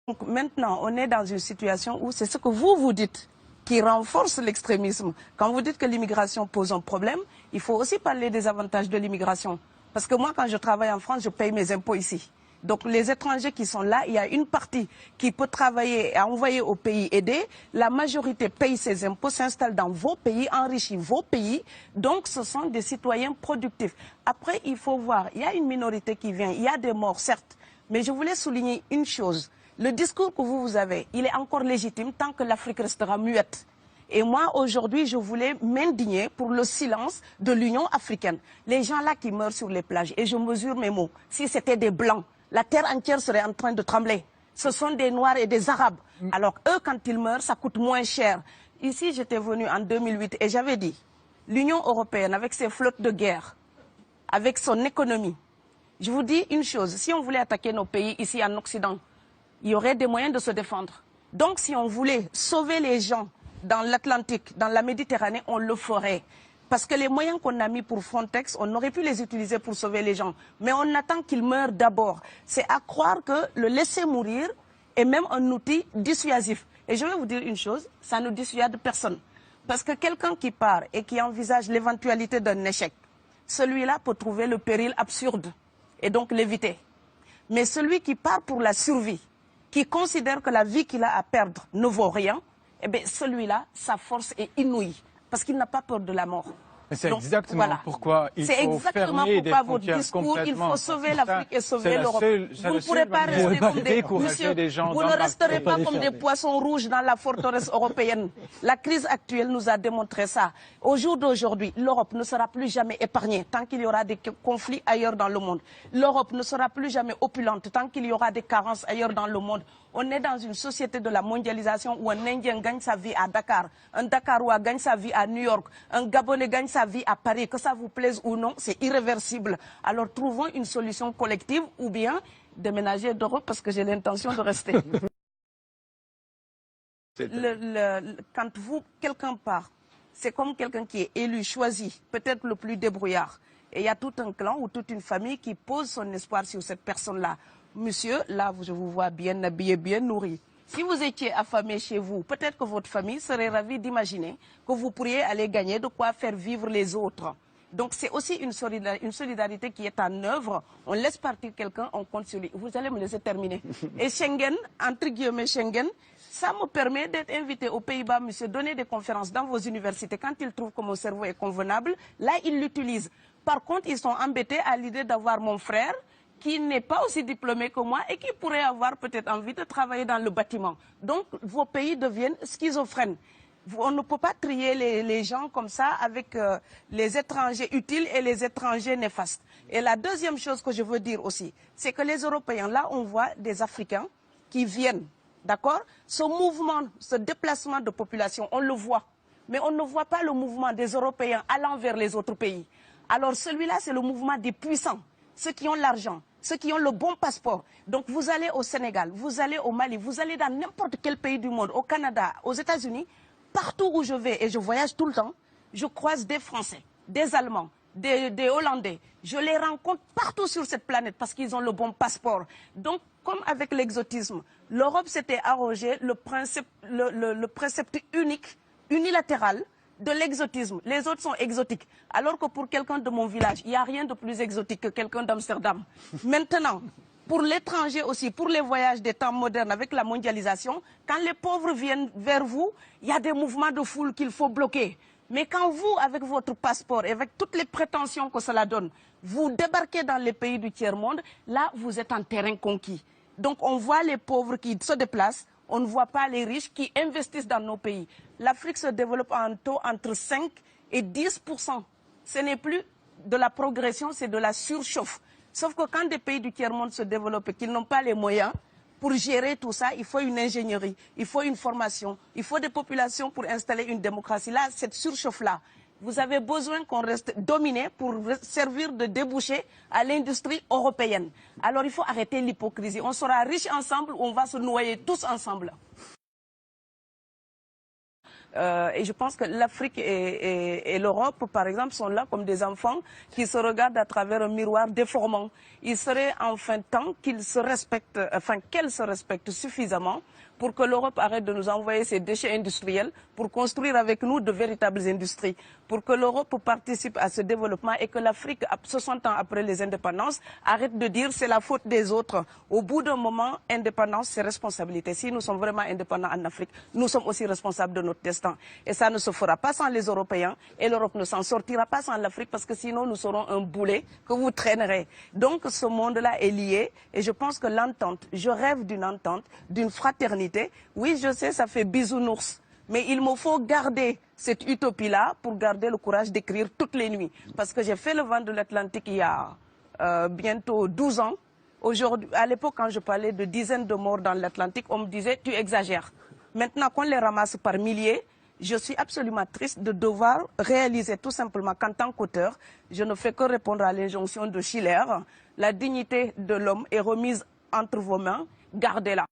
Donc maintenant, on est dans une situation où c'est ce que vous dites qui renforce l'extrémisme. Quand vous dites que l'immigration pose un problème, il faut aussi parler des avantages de l'immigration. Parce que moi, quand je travaille en France, je paye mes impôts ici. Donc les étrangers qui sont là, il y a une partie qui peut travailler et envoyer au pays aidé. La majorité paye ses impôts, s'installe dans vos pays, enrichit vos pays. Donc ce sont des citoyens productifs. Après, il faut voir, il y a une minorité qui vient, il y a des morts, certes. Mais je voulais souligner une chose. Le discours que vous avez, il est encore légitime tant que l'Afrique restera muette. Et moi, aujourd'hui, je voulais m'indigner pour le silence de l'Union africaine. Les gens là qui meurent sur les plages, et je mesure mes mots, si c'était des Blancs, la terre entière serait en train de trembler. Ce sont des Noirs et des Arabes. Alors eux, quand ils meurent, ça coûte moins cher. Ici, j'étais venu en 2008 et j'avais dit, l'Union européenne, avec ses flottes de guerre, avec son économie, je vous dis une chose, si on voulait attaquer nos pays ici en Occident, il y aurait des moyens de se défendre. Donc si on voulait sauver les gens dans l'Atlantique, dans la Méditerranée, on le ferait. Parce que les moyens qu'on a mis pour Frontex, on aurait pu les utiliser pour sauver les gens. Mais on attend qu'ils meurent d'abord. C'est à croire que le laisser mourir est même un outil dissuasif. Et je vais vous dire une chose, ça ne dissuade personne. Parce que quelqu'un qui part et qui envisage l'éventualité d'un échec, celui-là peut trouver le péril absurde et donc l'éviter. Mais celui qui part pour la survie, qui considère que la vie qu'il a à perdre ne vaut rien, eh bien celui-là, sa force est inouïe, parce qu'il n'a pas peur de la mort. C'est exactement pourquoi il faut fermer des frontières complètement. Il faut sauver l'Afrique et sauver l'Europe. Vous ne pourrez pas rester comme vous ne resterez pas comme des poissons rouges dans la forteresse européenne. La crise actuelle nous a démontré ça. Au jour d'aujourd'hui, l'Europe ne sera plus jamais épargnée tant qu'il y aura des conflits ailleurs dans le monde. L'Europe ne sera plus jamais opulente tant qu'il y aura des carences ailleurs dans le monde. On est dans une société de la mondialisation où un Indien gagne sa vie à Dakar, un Dakarois gagne sa vie à New York, un Gabonais gagne sa vie à Paris. Que ça vous plaise ou non, c'est irréversible. Alors trouvons une solution collective ou bien déménager d'Europe parce que j'ai l'intention de rester. Quand quelqu'un part, c'est comme quelqu'un qui est élu, choisi, peut-être le plus débrouillard. Et il y a tout un clan ou toute une famille qui pose son espoir sur cette personne-là. Monsieur, là, je vous vois bien habillé, bien nourri. Si vous étiez affamé chez vous, peut-être que votre famille serait ravie d'imaginer que vous pourriez aller gagner de quoi faire vivre les autres. Donc c'est aussi une solidarité qui est en œuvre. On laisse partir quelqu'un, on compte sur lui. Vous allez me laisser terminer. Et Schengen, entre guillemets Schengen, ça me permet d'être invité aux Pays-Bas, monsieur, donner des conférences dans vos universités. Quand ils trouvent que mon cerveau est convenable, là, ils l'utilisent. Par contre, ils sont embêtés à l'idée d'avoir mon frère, qui n'est pas aussi diplômé que moi et qui pourrait avoir peut-être envie de travailler dans le bâtiment. Donc, vos pays deviennent schizophrènes. On ne peut pas trier les gens comme ça avec les étrangers utiles et les étrangers néfastes. Et la deuxième chose que je veux dire aussi, c'est que les Européens, là, on voit des Africains qui viennent, d'accord? Ce mouvement, ce déplacement de population, on le voit. Mais on ne voit pas le mouvement des Européens allant vers les autres pays. Alors celui-là, c'est le mouvement des puissants, ceux qui ont l'argent, ceux qui ont le bon passeport. Donc vous allez au Sénégal, vous allez au Mali, vous allez dans n'importe quel pays du monde, au Canada, aux États-Unis, partout où je vais, et je voyage tout le temps, je croise des Français, des Allemands, des Hollandais. Je les rencontre partout sur cette planète parce qu'ils ont le bon passeport. Donc, comme avec l'exotisme, l'Europe s'était arrogé le précepte unique, unilatéral, de l'exotisme. Les autres sont exotiques. Alors que pour quelqu'un de mon village, il n'y a rien de plus exotique que quelqu'un d'Amsterdam. Maintenant, pour l'étranger aussi, pour les voyages des temps modernes avec la mondialisation, quand les pauvres viennent vers vous, il y a des mouvements de foule qu'il faut bloquer. Mais quand vous, avec votre passeport et avec toutes les prétentions que cela donne, vous débarquez dans les pays du tiers-monde, là, vous êtes en terrain conquis. Donc, on voit les pauvres qui se déplacent, on ne voit pas les riches qui investissent dans nos pays. L'Afrique se développe à un taux entre 5 et 10%. Ce n'est plus de la progression, c'est de la surchauffe. Sauf que quand des pays du tiers-monde se développent et qu'ils n'ont pas les moyens pour gérer tout ça, il faut une ingénierie, il faut une formation, il faut des populations pour installer une démocratie. Là, cette surchauffe-là, vous avez besoin qu'on reste dominé pour servir de débouché à l'industrie européenne. Alors il faut arrêter l'hypocrisie. On sera riches ensemble ou on va se noyer tous ensemble. Et je pense que l'Afrique et l'Europe, par exemple, sont là comme des enfants qui se regardent à travers un miroir déformant. Il serait enfin temps qu'ils se respectent, enfin qu'elles se respectent suffisamment pour que l'Europe arrête de nous envoyer ses déchets industriels pour construire avec nous de véritables industries, pour que l'Europe participe à ce développement et que l'Afrique, 60 ans après les indépendances, arrête de dire c'est la faute des autres. Au bout d'un moment, indépendance, c'est responsabilité. Si nous sommes vraiment indépendants en Afrique, nous sommes aussi responsables de notre destin. Et ça ne se fera pas sans les Européens et l'Europe ne s'en sortira pas sans l'Afrique parce que sinon nous serons un boulet que vous traînerez. Donc ce monde-là est lié et je pense que l'entente, je rêve d'une entente, d'une fraternité. Oui, je sais, ça fait bisounours. Mais il me faut garder cette utopie-là pour garder le courage d'écrire toutes les nuits. Parce que j'ai fait le vent de l'Atlantique il y a bientôt 12 ans. Aujourd'hui, à l'époque, quand je parlais de dizaines de morts dans l'Atlantique, on me disait « tu exagères ». Maintenant qu'on les ramasse par milliers, je suis absolument triste de devoir réaliser tout simplement qu'en tant qu'auteur, je ne fais que répondre à l'injonction de Schiller. La dignité de l'homme est remise entre vos mains, gardez-la.